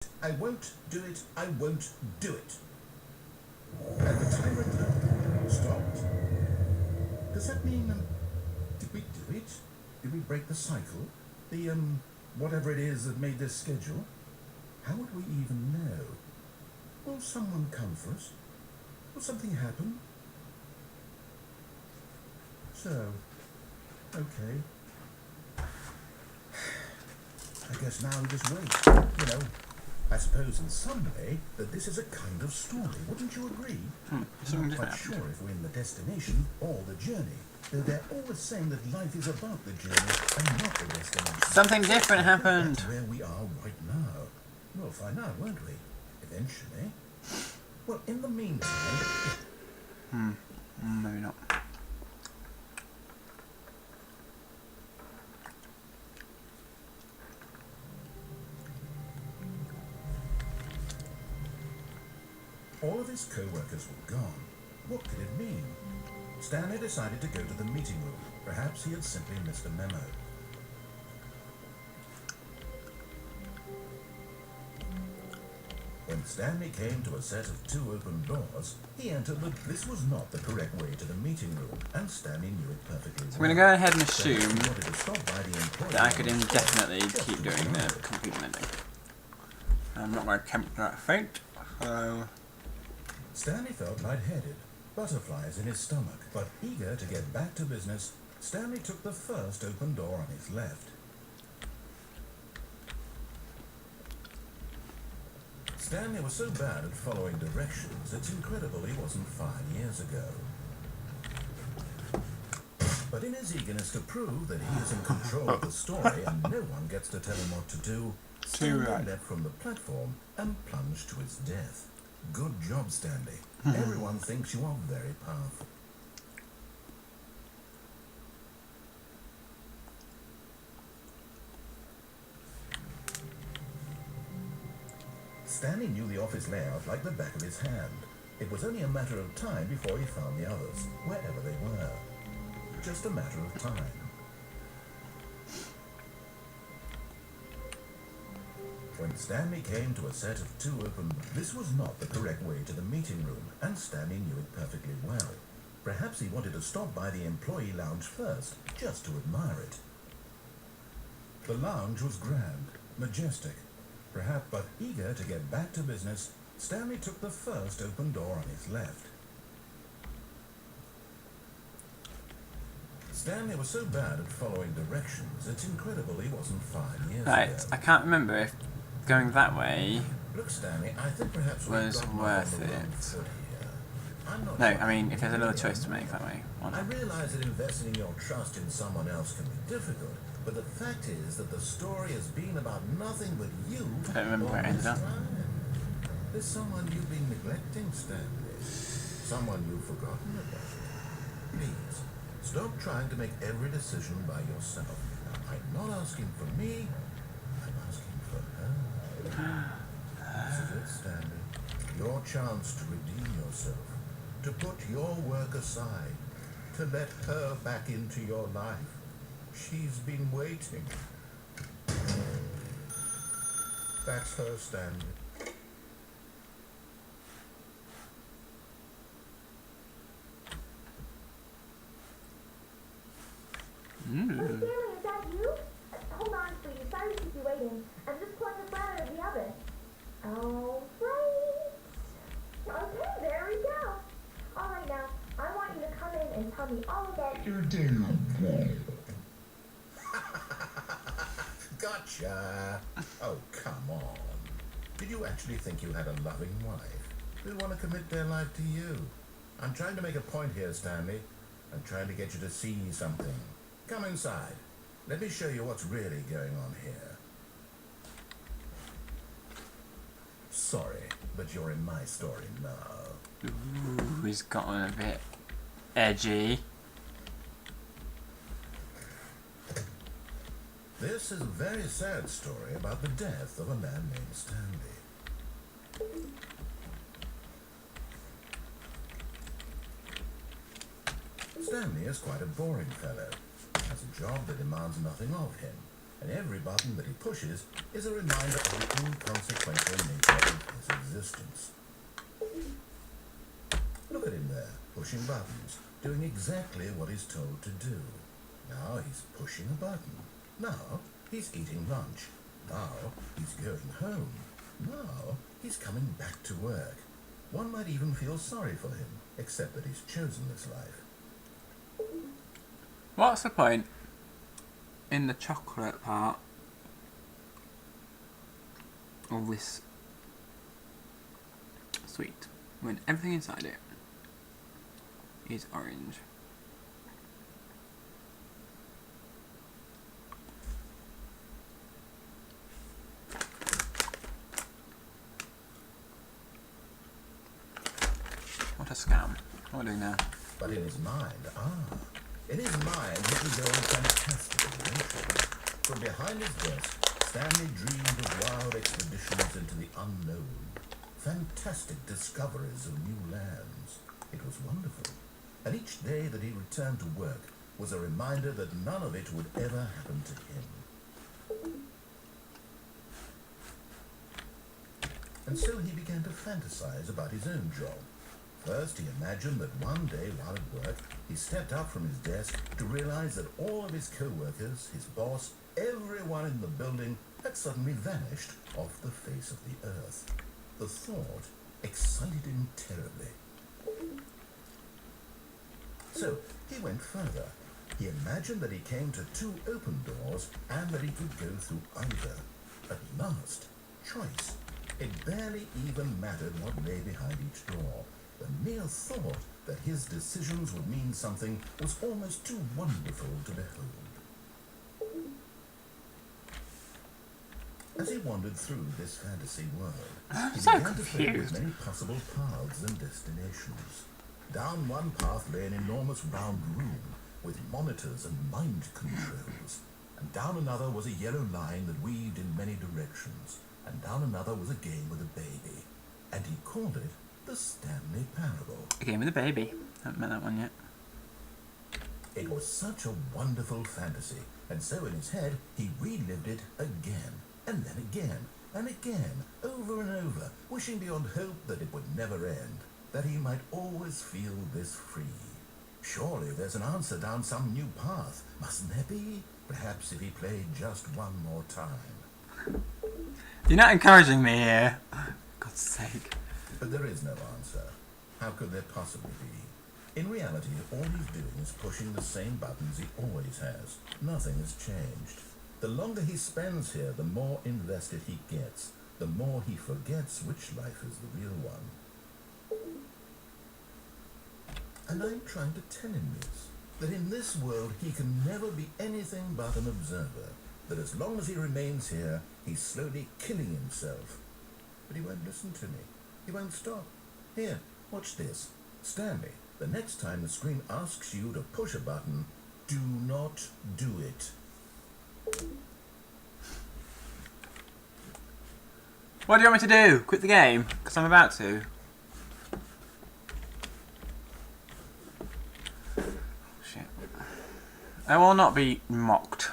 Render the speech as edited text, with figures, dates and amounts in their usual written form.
I won't do it. I won't do it. And the timer stopped. Does that mean, did we do it? Did we break the cycle? The, whatever it is that made this schedule? How would we even know? Will someone come for us? Will something happen? So, okay. I guess now we just wait. You know, I suppose in some way that this is a kind of story. Wouldn't you agree? I'm not quite sure if we're in the destination or the journey. Though they're always saying that life is about the journey and not the destination. Something different happened. That's where we are right now. We'll find out, won't we? Eventually. Well, in the meantime... Maybe not. All of his co-workers were gone. What could it mean? Stanley decided to go to the meeting room. Perhaps he had simply missed a memo. When Stanley came to a set of 2 open doors, he entered, but this was not the correct way to the meeting room, and Stanley knew it perfectly well. So I'm going to go ahead and assume Wanted to stop by the employee that I could indefinitely keep doing the complete ending. I'm not going to tempt that fate, so... Stanley felt lightheaded, butterflies in his stomach, but eager to get back to business, Stanley took the first open door on his left. Stanley was so bad at following directions, it's incredible he wasn't 5 years ago. But in his eagerness to prove that he is in control of the story and no one gets to tell him what to do, Stanley leapt from the platform and plunged to his death. Good job, Stanley. Everyone thinks you are very powerful. Stanley knew the office layout like the back of his hand. It was only a matter of time before he found the others, wherever they were. Just a matter of time. When Stanley came to a set of 2 open... This was not the correct way to the meeting room, and Stanley knew it perfectly well. Perhaps he wanted to stop by the employee lounge first, just to admire it. The lounge was grand, majestic. Perhaps, but eager to get back to business, Stanley took the first open door on his left. Stanley was so bad at following directions, it's incredible he wasn't 5 years ago. Right, I can't remember if going that way Look, Stanley, I think perhaps was worth it. No, I mean, if there's another choice to make that way. I realize that investing your trust in someone else can be difficult, but the fact is that the story has been about nothing but you. I don't remember where it ended up. There's someone you've been neglecting, Stanley. Someone you've forgotten about. Please, stop trying to make every decision by yourself. I'm not asking for me, I'm asking for her. This is it, Stanley. Your chance to redeem yourself. To put your work aside, to let her back into your life. She's been waiting. That's her, Stanley. Stanley, is that you? Hold on, sweetie. Sorry to keep you waiting. I'm just pulling the flat out of the oven. All right. Okay, there we go. All right, now, I want you to come in and tell me all about your day. Gotcha. Oh, come on. Did you actually think you had a loving wife who want to commit their life to you? I'm trying to make a point here, Stanley. I'm trying to get you to see something. Come inside. Let me show you what's really going on here. Sorry, but you're in my story now. Ooh, he's gotten a bit edgy. This is a very sad story about the death of a man named Stanley. Stanley is quite a boring fellow. Has a job that demands nothing of him. and every button that he pushes is a reminder of the inconsequential nature of his existence. Look at him there, pushing buttons, doing exactly what he's told to do. Now he's pushing a button. Now he's eating lunch. Now he's going home. Now he's coming back to work. One might even feel sorry for him, except that he's chosen this life. What's the point in the chocolate part of this sweet when everything inside it is orange? What a scam. What am I doing now? But in his mind, in his mind he can go on fantastic adventures. From behind his desk, Stanley dreamed of wild expeditions into the unknown, fantastic discoveries of new lands. It was wonderful, and each day that he returned to work was a reminder that none of it would ever happen to him. And so he began to fantasize about his own job. First, he imagined that one day while at work, he stepped up from his desk to realize that all of his co-workers, his boss, everyone in the building had suddenly vanished off the face of the earth. The thought excited him terribly. So he went further. He imagined that he came to 2 open doors and that he could go through either. At last, choice. It barely even mattered what lay behind each door. The mere thought that his decisions would mean something was almost too wonderful to behold. As he wandered through this fantasy world, he began to play with many possible paths and destinations. Down one path lay an enormous round room with monitors and mind controls, and down another was a yellow line that weaved in many directions, and down another was a game with a baby, and he called it the Stanley Parable. A game with a baby. Haven't met that one yet. It was such a wonderful fantasy, and so in his head he relived it again, and then again, and again, over and over, wishing beyond hope that it would never end, that he might always feel this free. Surely there's an answer down some new path, mustn't there be? Perhaps if he played just one more time. You're not encouraging me here. God's sake. But there is no answer. How could there possibly be? In reality, all he's doing is pushing the same buttons he always has. Nothing has changed. The longer he spends here, the more invested he gets, the more he forgets which life is the real one. And I'm trying to tell him this, that in this world he can never be anything but an observer, that as long as he remains here, he's slowly killing himself. But he won't listen to me. He won't stop. Here, watch this. Stanley, the next time the screen asks you to push a button, do not do it. What do you want me to do? Quit the game? Because I'm about to. Shit. I will not be mocked.